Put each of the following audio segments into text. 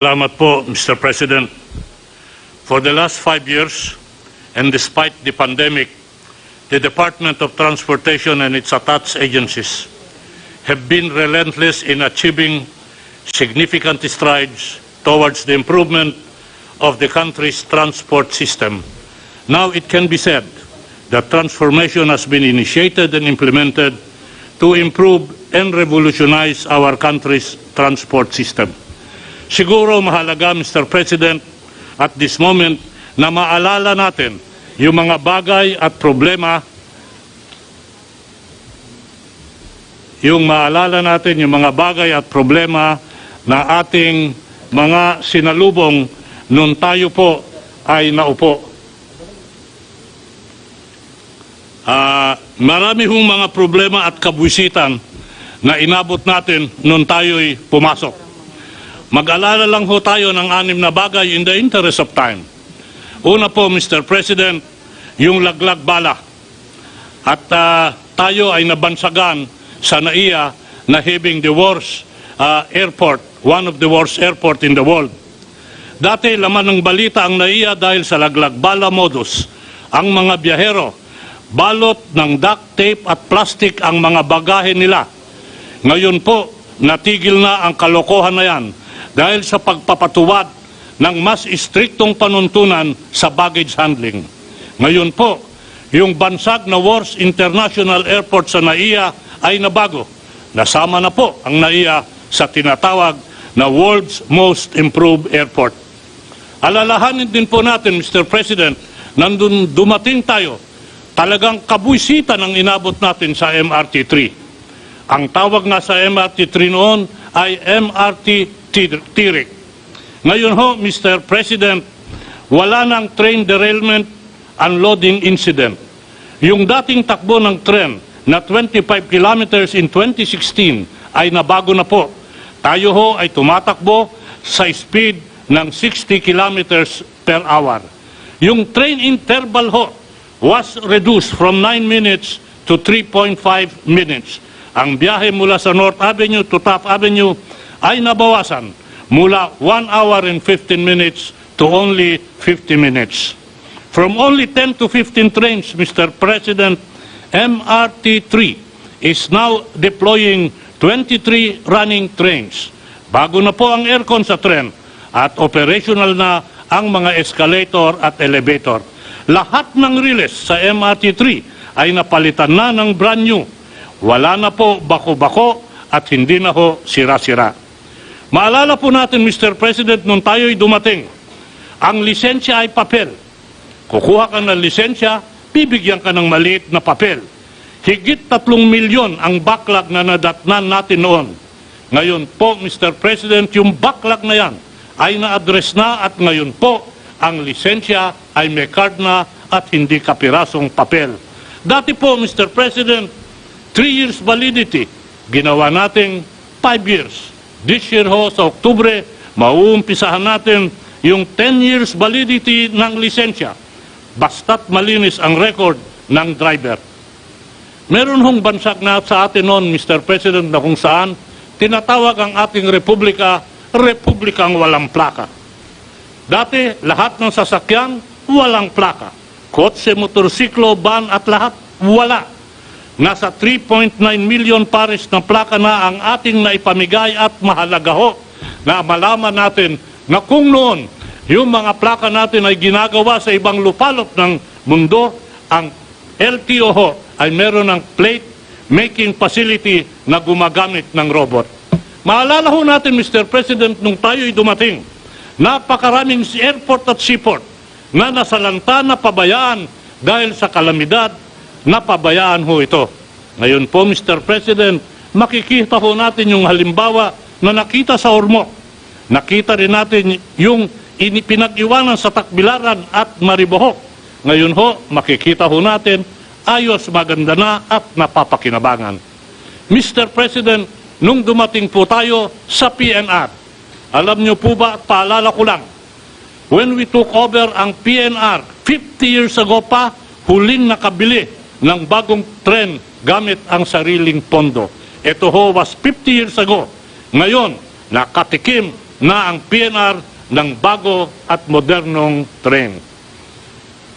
Salamat po, Mr. President. For the last 5 years, and despite the pandemic, the Department of Transportation and its attached agencies have been relentless in achieving significant strides towards the improvement of the country's transport system. Now it can be said that transformation has been initiated and implemented to improve and revolutionize our country's transport system. Siguro mahalaga, Mr. President, at this moment na maalala natin yung mga bagay at problema, na ating mga sinalubong nung tayo po ay naupo. Marami hong mga problema at kabuisitan na inabot natin nung tayo'y pumasok. Mag-alala lang ho tayo ng 6 na bagay in the interest of time. Una po, Mr. President, yung laglag bala. At tayo ay nabansagan sa NAIA na having the worst airport, one of the worst airport in the world. Dati laman ng balita ang NAIA dahil sa laglag bala modus. Ang mga biyahero, balot ng duct tape at plastic ang mga bagahe nila. Ngayon po, natigil na ang kalokohan na yan dahil sa pagpapatuwad ng mas istriktong panuntunan sa baggage handling. Ngayon po, yung bansag na worst international airport sa NAIA ay nabago. Nasama na po ang NAIA sa tinatawag na world's most improved airport. Alalahanin din po natin, Mr. President, nandun dumating tayo, talagang kabuisitan ang inabot natin sa MRT-3. Ang tawag nga sa MRT-3 noon ay MRT Tirik. Ngayon ho, Mr. President, wala nang train derailment unloading incident. Yung dating takbo ng tren na 25 kilometers in 2016 ay nabago na po. Tayo ho ay tumatakbo sa speed ng 60 kilometers per hour. Yung train interval ho was reduced from 9 minutes to 3.5 minutes. Ang biyahe mula sa North Avenue to Taft Avenue ay nabawasan mula 1 hour and 15 minutes to only 50 minutes. From only 10 to 15 trains, Mr. President, MRT-3 is now deploying 23 running trains. Bago na po ang aircon sa tren at operational na ang mga escalator at elevator. Lahat ng riles sa MRT-3 ay napalitan na ng brand new. Wala na po bako-bako at hindi na ho sira-sira. Maalala po natin, Mr. President, nung tayo'y dumating, ang lisensya ay papel. Kukuha ka ng lisensya, bibigyan ka ng maliit na papel. Higit 3 milyon ang backlog na nadatnan natin noon. Ngayon po, Mr. President, yung backlog na yan ay na-address na at ngayon po, ang lisensya ay may card na at hindi kapirasong papel. Dati po, Mr. President, 3 years validity, ginawa nating 5 years. This year ho, sa Oktubre, mauumpisahan natin yung 10 years validity ng lisensya. Basta't malinis ang record ng driver. Meron hong bansak na sa atin noon, Mr. President, na kung saan tinatawag ang ating republika, republikang walang plaka. Dati, lahat ng sasakyan, walang plaka. Kotse, motorsiklo, van at lahat, wala. Nasa 3.9 million pares na plaka na ang ating naipamigay at mahalaga ho na malaman natin na kung noon yung mga plaka natin ay ginagawa sa ibang lupalop ng mundo, ang LTO ho ay meron ng plate making facility na gumagamit ng robot. Maalala ho natin, Mr. President, nung tayo'y dumating, napakaraming airport at seaport na nasalanta na pabayaan dahil sa kalamidad, napabayaan ho ito. Ngayon po, Mr. President, makikita ho natin yung halimbawa na nakita sa Ormoc. Nakita rin natin yung pinag-iwanan sa Takbilaran at Maribohok. Ngayon ho, makikita ho natin, ayos, maganda na at napapakinabangan. Mr. President, nung dumating po tayo sa PNR, alam nyo po ba, paalala ko lang, when we took over ang PNR, 50 years ago pa, huling nakabili ng bagong tren gamit ang sariling pondo. Ito ho was 50 years ago. Ngayon, nakatikim na ang PNR ng bago at modernong tren.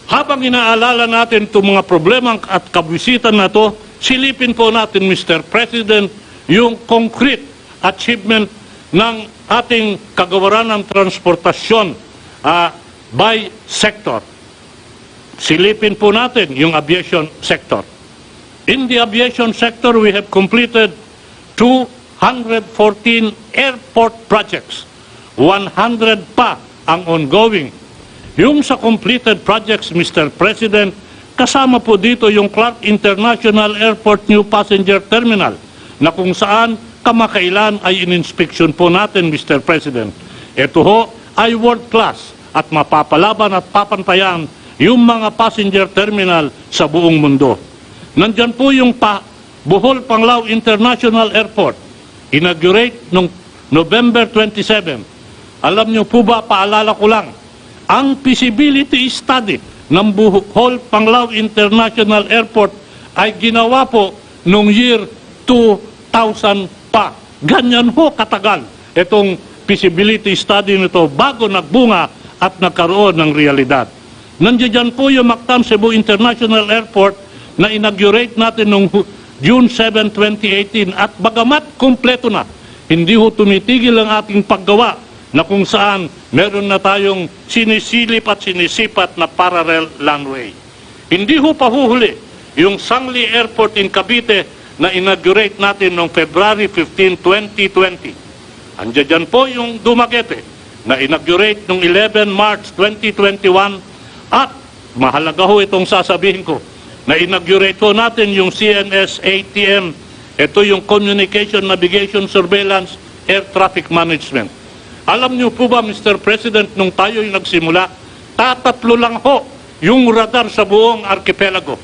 Habang inaalala natin itong mga problema at kabwisitan na ito, silipin po natin, Mr. President, yung concrete achievement ng ating kagawaran ng transportasyon by sector. Silipin po natin yung aviation sector. In the aviation sector, we have completed 214 airport projects. 100 pa ang ongoing. Yung sa completed projects, Mr. President, kasama po dito yung Clark International Airport New Passenger Terminal na kung saan kamakailan ay in-inspection po natin, Mr. President. Ito ho ay world class at mapapalaban at papantayan yung mga passenger terminal sa buong mundo. Nandyan po yung Bohol Panglao International Airport. Inaugurate noong November 27. Alam niyo po ba, paalala ko lang, ang feasibility study ng Bohol Panglao International Airport ay ginawa po noong year 2000 pa. Ganyan ho katagal itong feasibility study nito bago nagbunga at nagkaroon ng realidad. Nandiyan po yung Mactan Cebu International Airport na inaugurate natin noong June 7, 2018 at bagamat kumpleto na, hindi ho tumitigil ang ating paggawa na kung saan meron na tayong sinisilip at sinisipat na parallel runway. Hindi ho pahuhuli yung Sangli Airport in Cavite na inaugurate natin noong February 15, 2020. Andiyan po yung Dumaguete na inaugurate noong 11 March 2021 at mahalaga ho itong sasabihin ko na inaugurate ho natin yung CNS-ATM. Ito yung Communication, Navigation, Surveillance, Air Traffic Management. Alam niyo po ba, Mr. President, nung tayo yung nagsimula, tatatlo lang ho yung radar sa buong archipelago.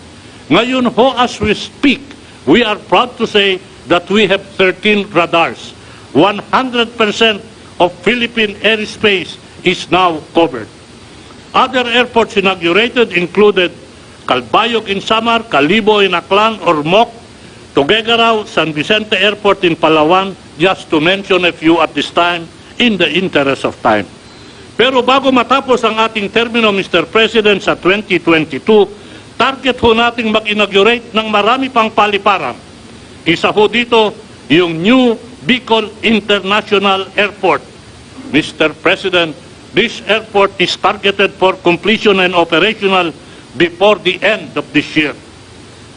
Ngayon ho, as we speak, we are proud to say that we have 13 radars. 100% of Philippine airspace is now covered. Other airports inaugurated included Calbayog in Samar, Calibo in Aklan or Moc, Tuguegarao, San Vicente Airport in Palawan, just to mention a few at this time in the interest of time. Pero bago matapos ang ating termino, Mr. President, sa 2022, target ho nating mag-inaugurate ng marami pang paliparan. Isa ho dito yung New Bicol International Airport. Mr. President, this airport is targeted for completion and operational before the end of this year.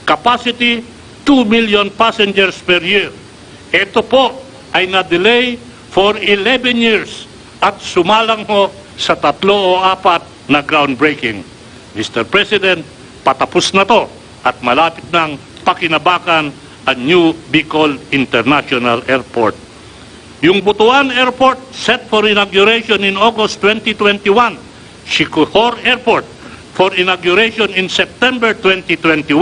Capacity, 2 million passengers per year. Ito po ay na-delay for 11 years at sumalang ho sa 3 o 4 na groundbreaking. Mr. President, patapos na to at malapit nang pakinabakan ang New Bicol International Airport. Yung Butuan Airport set for inauguration in August 2021. Siquijor Airport for inauguration in September 2021.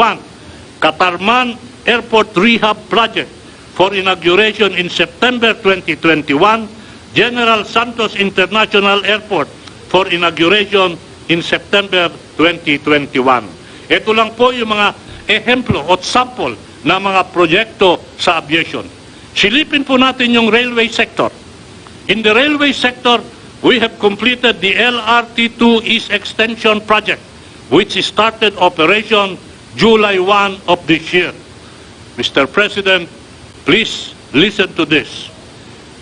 Katarman Airport Rehab Project for inauguration in September 2021. General Santos International Airport for inauguration in September 2021. Ito lang po yung mga ehemplo o sample na mga proyekto sa aviation. Silipin po natin yung railway sector. In the railway sector, we have completed the LRT2 East Extension Project, which started operation July 1 of this year. Mr. President, please listen to this.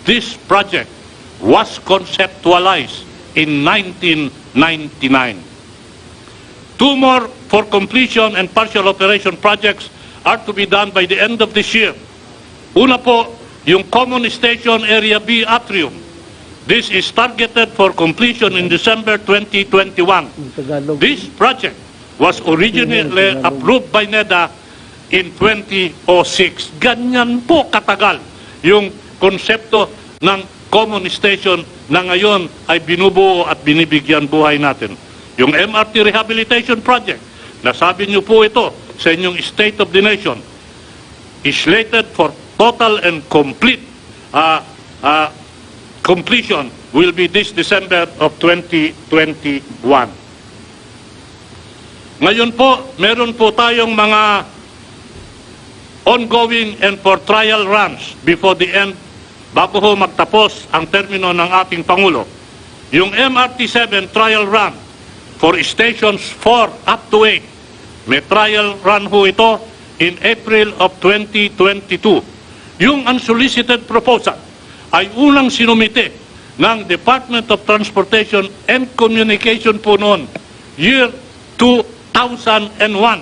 This project was conceptualized in 1999. 2 more for completion and partial operation projects are to be done by the end of this year. Una po, yung Common Station Area B Atrium. This is targeted for completion in December 2021. This project was originally approved by NEDA in 2006. Ganyan po katagal yung konsepto ng Common Station na ngayon ay binubuo at binibigyan buhay natin. Yung MRT Rehabilitation Project, nasabi niyo po ito sa inyong State of the Nation, is slated for total and complete completion will be this December of 2021. Ngayon po, meron po tayong mga ongoing and for trial runs before the end bago ho magtapos ang termino ng ating Pangulo. Yung MRT-7 trial run for stations 4 up to 8, may trial run ho ito in April of 2022. Yung unsolicited proposal ay unang sinumite ng Department of Transportation and Communication po noon, year 2001,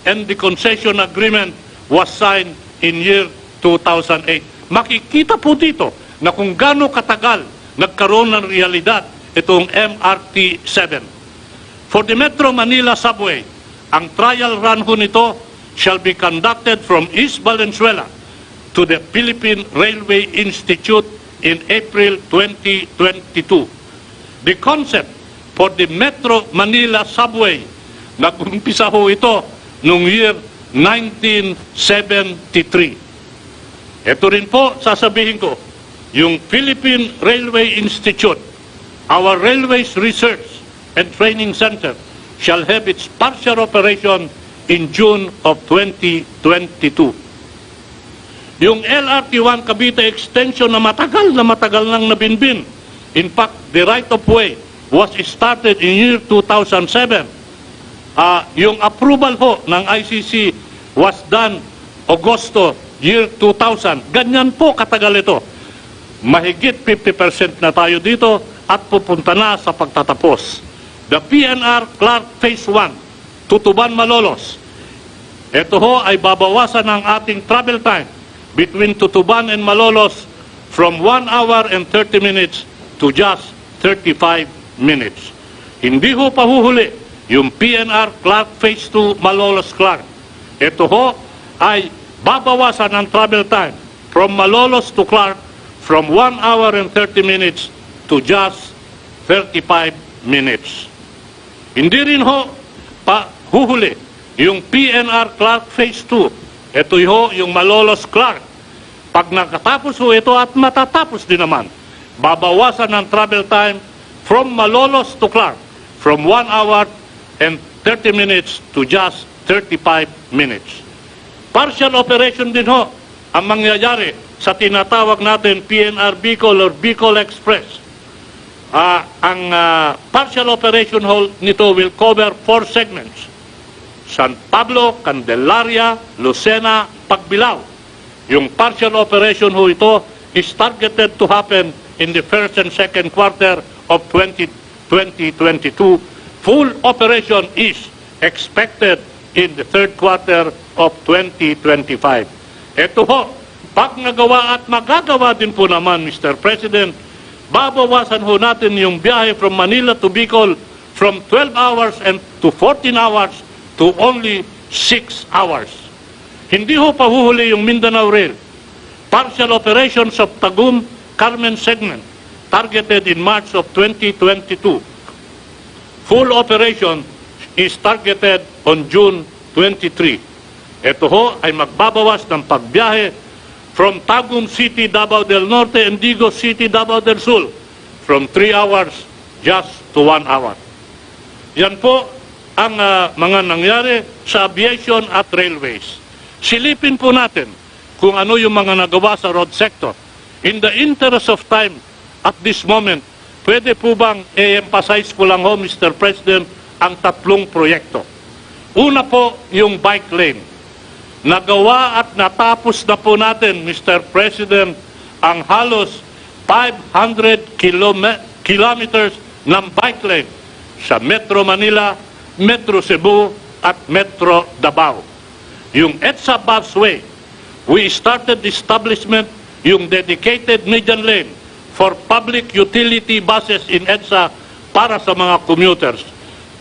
and the concession agreement was signed in year 2008. Makikita po dito na kung gaano katagal nagkaroon ng realidad itong MRT-7. For the Metro Manila Subway, ang trial run ho nito shall be conducted from East Valenzuela to the Philippine Railway Institute in April 2022. The concept for the Metro Manila Subway, nag-umpisa ho ito noong year 1973. Ito rin po, sasabihin ko, yung Philippine Railway Institute, our Railways Research and Training Center, shall have its partial operation in June of 2022. Yung LRT-1 Cavite extension na matagal nang nabinbin. In fact, the right-of-way was started in year 2007. Yung approval ho ng ICC was done Agosto year 2000. Ganyan po katagal ito. Mahigit 50% na tayo dito at pupunta na sa pagtatapos. The PNR Clark Phase 1, Tutuban Malolos. Ito ho ay babawasan ng ating travel time between Tutuban and Malolos from 1 hour and 30 minutes to just 35 minutes. Hindi ho pahuhuli yung PNR Clark Phase 2 Malolos Clark. Ito ho ay babawasan ng travel time from Malolos to Clark from 1 hour and 30 minutes to just 35 minutes. Hindi rin ho pahuhuli yung PNR Clark Phase 2. Ito ho yung Malolos Clark. Pag nakatapos ho ito at matatapos din naman, babawasan ng travel time from Malolos to Clark from 1 hour and 30 minutes to just 35 minutes. Partial operation din ho ang mangyayari sa tinatawag natin PNR Bicol or Bicol Express. Ang partial operation hall nito will cover 4 segments. San Pablo, Candelaria, Lucena, Pagbilao. Yung partial operation ho ito is targeted to happen in the first and second quarter of 2022. Full operation is expected in the third quarter of 2025. Ito ho, pag nagawa at magagawa din po naman, Mr. President, babawasan ho natin yung biyahe from Manila to Bicol from 12 hours and to 14 hours to only 6 hours. Hindi ho pahuhuli yung Mindanao Rail. Partial operations of Tagum, Carmen segment targeted in March of 2022. Full operation is targeted on June 23. Ito ho ay magbabawas ng pagbiyahe from Tagum City, Davao del Norte and Digo City, Davao del Sur from 3 hours just to 1 hour. Yan po ang mga nangyari sa aviation at railways. Silipin po natin kung ano yung mga nagawa sa road sector. In the interest of time at this moment, pwede po bang i-emphasize ko lang ho, Mr. President, ang 3 proyekto. Una po, yung bike lane. Nagawa at natapos na po natin, Mr. President, ang halos 500 kilometers ng bike lane sa Metro Manila, Metro Cebu at Metro Davao. Yung EDSA busway, we started the establishment yung dedicated median lane for public utility buses in EDSA para sa mga commuters.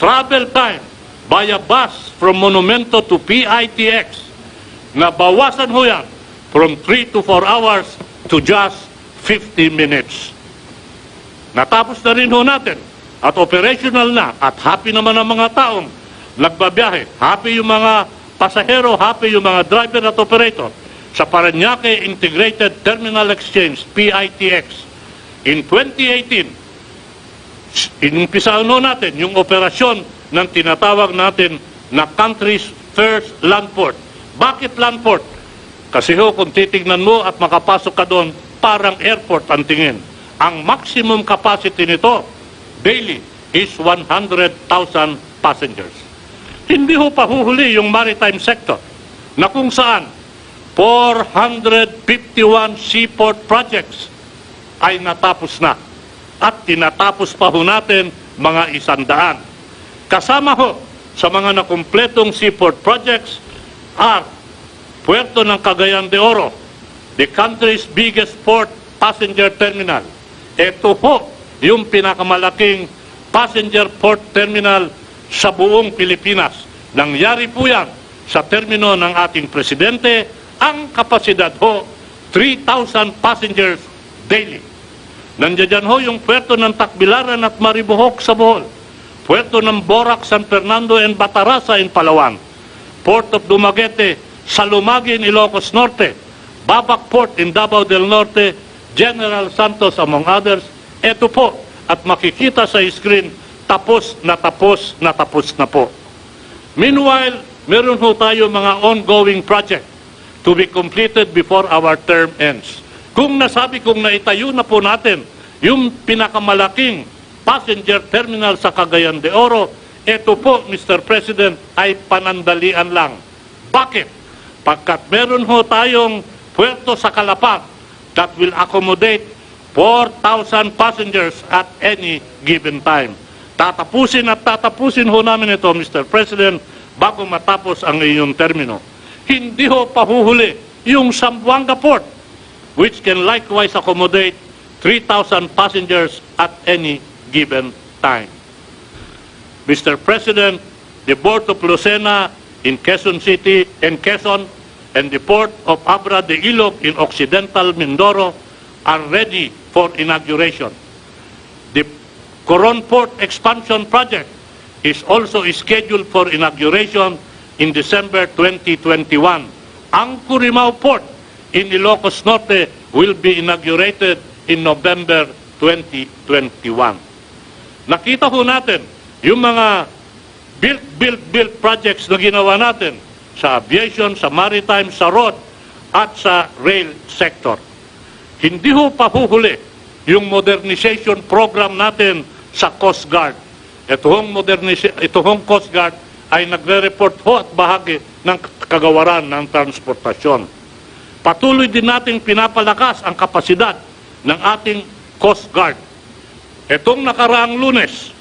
Travel time via bus from Monumento to PITX, nabawasan ho yan from 3 to 4 hours to just 50 minutes. Natapos na rin ho natin at operational na at happy naman ang mga taong nagbabiyahe. Happy yung mga pasahero, happy yung mga driver at operator sa Parañaque Integrated Terminal Exchange, PITX. In 2018, inumpisahan ho natin yung operasyon ng tinatawag natin na country's first land port. Bakit land port? Kasi ho, kung titignan mo at makapasok ka doon, parang airport ang tingin. Ang maximum capacity nito daily is 100,000 passengers. Hindi ho pahuhuli yung maritime sector na kung saan 451 seaport projects ay natapos na at tinatapos pa ho natin mga 100. Kasama ho sa mga nakumpletong seaport projects are Puerto ng Cagayan de Oro, the country's biggest port passenger terminal. Ito ho yung pinakamalaking passenger port terminal sa buong Pilipinas. Nangyari po yan sa termino ng ating presidente. Ang kapasidad ho, 3,000 passengers daily. Nandiyan ho yung puerto ng Tacbilaran at Maribojoc sa Bohol, puerto ng Borac, San Fernando and Batarasa in Palawan, Port of Dumaguete, Salumagin, Ilocos Norte, Babac Port in Davao del Norte, General Santos among others. Ito po, at makikita sa screen, tapos na po. Meanwhile, meron ho tayo mga ongoing project to be completed before our term ends. Kung nasabi kong naitayo na po natin yung pinakamalaking passenger terminal sa Cagayan de Oro, ito po, Mr. President, ay panandalian lang. Bakit? Pagkat meron ho tayong puerto sa Calapag that will accommodate 4,000 passengers at any given time. Tatapusin ho namin ito, Mr. President, bago matapos ang iyong termino. Hindi ho pahuhuli yung Zamboanga Port, which can likewise accommodate 3,000 passengers at any given time. Mr. President, the Port of Lucena in Quezon City and Quezon and the Port of Abra de Ilog in Occidental Mindoro are ready for inauguration. The Coron Port Expansion Project is also scheduled for inauguration in December 2021. Ang Curimao Port in Ilocos Norte will be inaugurated in November 2021. Nakita ho natin yung mga build projects na ginawa natin sa aviation, sa maritime, sa road, at sa rail sector. Hindi ho pahuhuli yung modernization program natin sa Coast Guard. Ito hong Coast Guard ay nagre-report ho at bahagi ng kagawaran ng transportasyon. Patuloy din natin pinapalakas ang kapasidad ng ating Coast Guard. Itong nakaraang Lunes,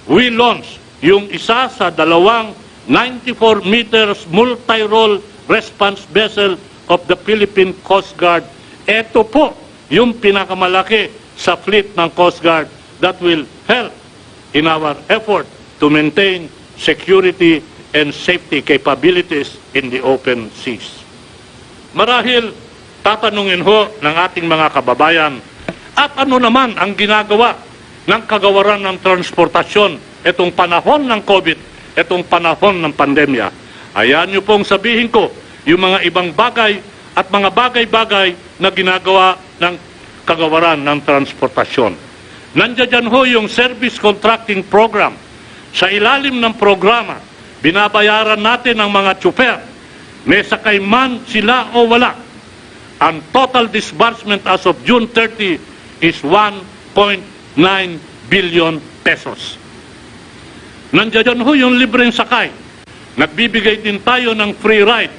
we launched yung isa sa dalawang 94 meters multi-role response vessel of the Philippine Coast Guard. Ito po yung pinakamalaki sa fleet ng Coast Guard that will help in our effort to maintain security and safety capabilities in the open seas. Marahil tatanungin ho ng ating mga kababayan, at ano naman ang ginagawa ng kagawaran ng transportasyon itong panahon ng COVID, itong panahon ng pandemya? Ayan niyo pong sabihin ko yung mga ibang bagay at mga bagay-bagay na ginagawa ng kagawaran ng transportasyon. Nandiyan ho yung service contracting program. Sa ilalim ng programa, binabayaran natin ang mga tsuper. May sakay man sila o wala. Ang total disbursement as of June 30 is 1.9 billion pesos. Nandiyan ho yung libreng sakay. Nagbibigay din tayo ng free ride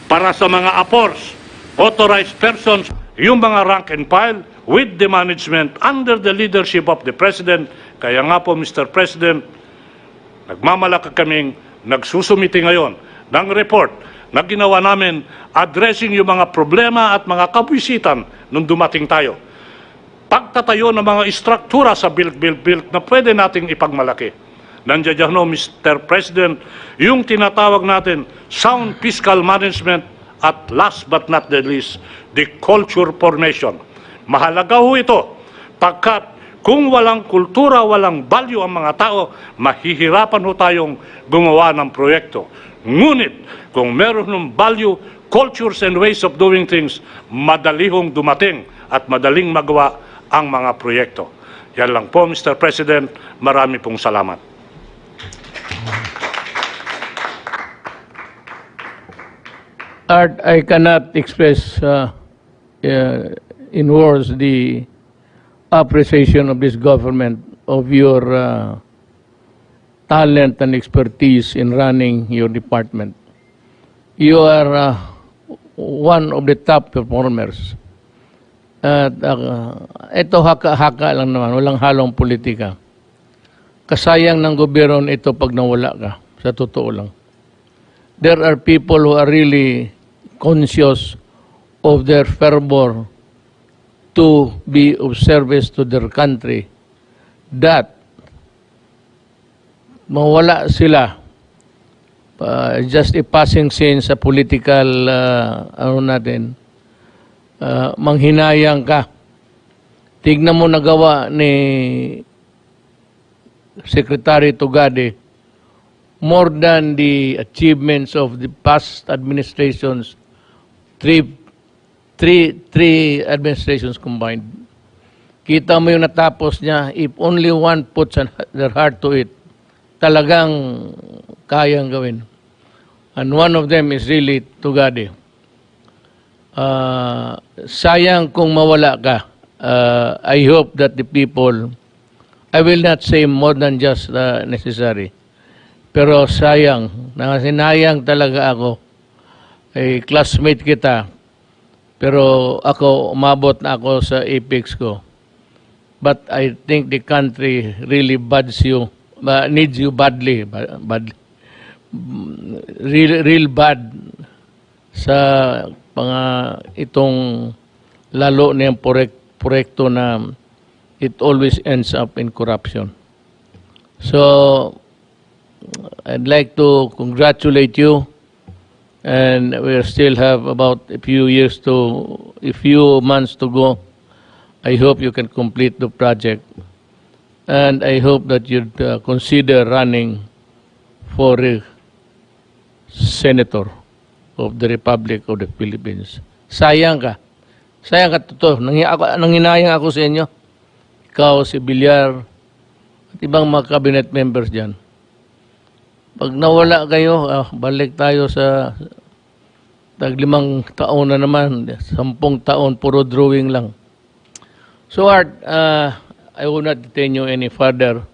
para sa mga APORs, authorized persons, yung mga rank and file with the management under the leadership of the President. Kaya nga po, Mr. President, nagmamalaki kaming nagsusumiti ngayon ng report na ginawa namin addressing yung mga problema at mga kabwisitan nung dumating tayo. Pagtatayo ng mga istruktura sa build na pwede nating ipagmalaki. Nandiyan ho, Mr. President, yung tinatawag natin sound fiscal management at last but not the least, the culture formation. Mahalaga ho ito pagkat kung walang kultura, walang value ang mga tao, mahihirapan ho tayong gumawa ng proyekto. Ngunit kung meron ng value, cultures and ways of doing things, madali hong dumating at madaling magawa ang mga proyekto. Yan lang po, Mr. President. Marami pong salamat. Art, I cannot express in words the appreciation of this government of your talent and expertise in running your department. You are one of the top performers. At ito haka-haka lang naman, walang halong politika. Kasayang ng gobyerno ito pag nawala ka, sa totoo lang. There are people who are really conscious of their fervor to be of service to their country, that mawala sila, just a passing scene sa political, manghinayang ka. Tignan mo nagawa ni Secretary Tugade, more than the achievements of the past administrations, three administrations combined. Kita mo yung natapos niya, if only one puts their heart to it, talagang kayang gawin. And one of them is really Tugade. Sayang kung mawala ka. I hope that the people, I will not say more than just necessary, pero sayang, sinayang talaga ako. Classmate kita, pero ako, umabot na ako sa apex ko. But I think the country really needs you badly, real bad sa mga itong lalo na yung proyekto na it always ends up in corruption. So I'd like to congratulate you, and we still have about a few months to go. I hope you can complete the project, and I hope that you'd consider running for a senator of the Republic of the Philippines. Sayang ka. Sayang ka, totoo. Nanginayang ako sa inyo. Ikaw, si Villar, at ibang mga cabinet members dyan. Pag nawala kayo, balik tayo sa 5 taon na naman, 10 taon, puro drawing lang. So Art, I will not detain you any further.